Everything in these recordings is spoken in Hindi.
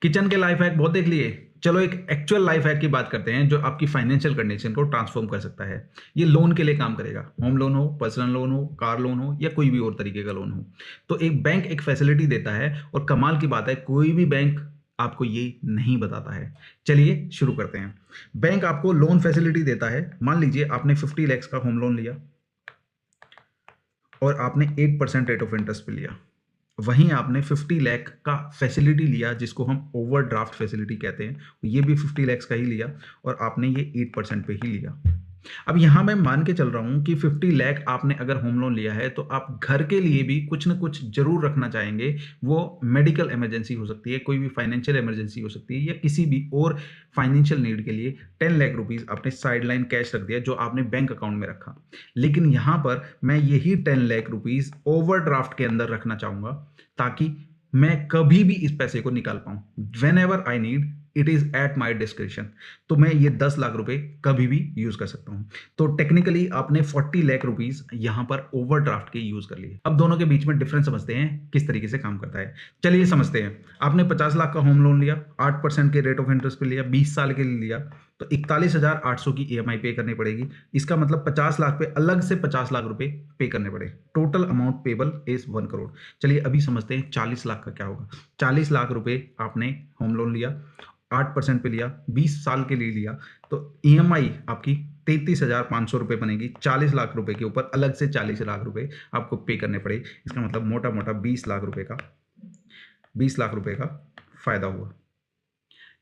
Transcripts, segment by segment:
किचन के लाइफ हैक बहुत देख लिए, चलो एक एक्चुअल लाइफ हैक की बात करते हैं जो आपकी फाइनेंशियल कंडीशन को ट्रांसफॉर्म कर सकता है। ये लोन के लिए काम करेगा, होम लोन हो, पर्सनल लोन हो, कार लोन हो या कोई भी और तरीके का लोन हो। तो एक बैंक एक फैसिलिटी देता है और कमाल की बात है कोई भी बैंक आपको ये नहीं बताता है। चलिए शुरू करते हैं। बैंक आपको लोन फैसिलिटी देता है। मान लीजिए आपने 50 लाख का होम लोन लिया और आपने 8% रेट ऑफ इंटरेस्ट पे लिया। वहीं आपने 50 लाख का फैसिलिटी लिया जिसको हम ओवरड्राफ्ट फैसिलिटी कहते हैं, ये भी 50 लाख का ही लिया और आपने ये 8% पे ही लिया। अब यहां मैं मान के चल रहा हूं कि 50 लाख आपने अगर होम लोन लिया है तो आप घर के लिए भी कुछ ना कुछ जरूर रखना चाहेंगे। वो मेडिकल इमरजेंसी हो सकती है, कोई भी फाइनेंशियल इमरजेंसी हो सकती है या किसी भी और फाइनेंशियल नीड के लिए 10 लाख रुपीज आपने साइडलाइन कैश रख दिया जो आपने बैंक अकाउंट में रखा। लेकिन यहां पर मैं यही 10 लाख रुपीज ओवरड्राफ्ट के अंदर रखना चाहूंगा ताकि मैं कभी भी इस पैसे को निकाल पाऊं। When ever I need it is at my description. तो मैं ये 10 लाख रुपए कभी भी यूज कर सकता हूं। तो टेक्निकली आपने 40 लाख रुपीज यहां पर ओवरड्राफ्ट के यूज कर लिए। अब दोनों के बीच में डिफरेंस समझते हैं किस तरीके से काम करता है। चलिए समझते हैं। आपने 50 लाख का होम लोन लिया, 8% के रेट ऑफ इंटरेस्ट पे लिया, 20 साल के लिए लिया, तो 41,800 की ईएमआई पे करनी पड़ेगी। इसका मतलब 50 लाख पे अलग से 50 लाख रुपए पे करने पड़े। Total amount payable is 1 crore. चलिए अभी समझते हैं 40 लाख का क्या होगा। 40 लाख रुपए आपने होम लोन लिया, 8% पे लिया, 20 साल के लिए लिया, तो ईएमआई आपकी 33,500 रुपये बनेगी। 40 लाख रुपए के ऊपर अलग से 40 लाख रुपए आपको पे करने पड़े। इसका मतलब मोटा मोटा 20 लाख रुपए का फायदा हुआ।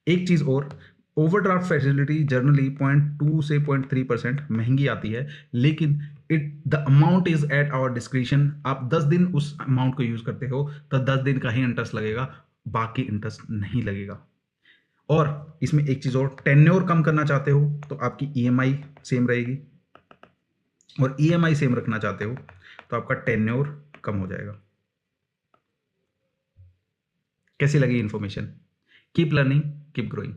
एक चीज और, ओवरड्राफ्ट फैसिलिटी जनरली 0.2 से 0.3% महंगी आती है, लेकिन the amount is at our description. आप 10 दिन उस अमाउंट को यूज करते हो तो 10 दिन का ही इंटरेस्ट लगेगा, बाकी इंटरेस्ट नहीं लगेगा। और इसमें एक चीज और, टेन्योर कम करना चाहते हो तो आपकी ईएमआई सेम रहेगी, और ईएमआई सेम रखना चाहते हो तो आपका टेन्योर कम हो जाएगा। कैसी लगी information? Keep learning, keep growing.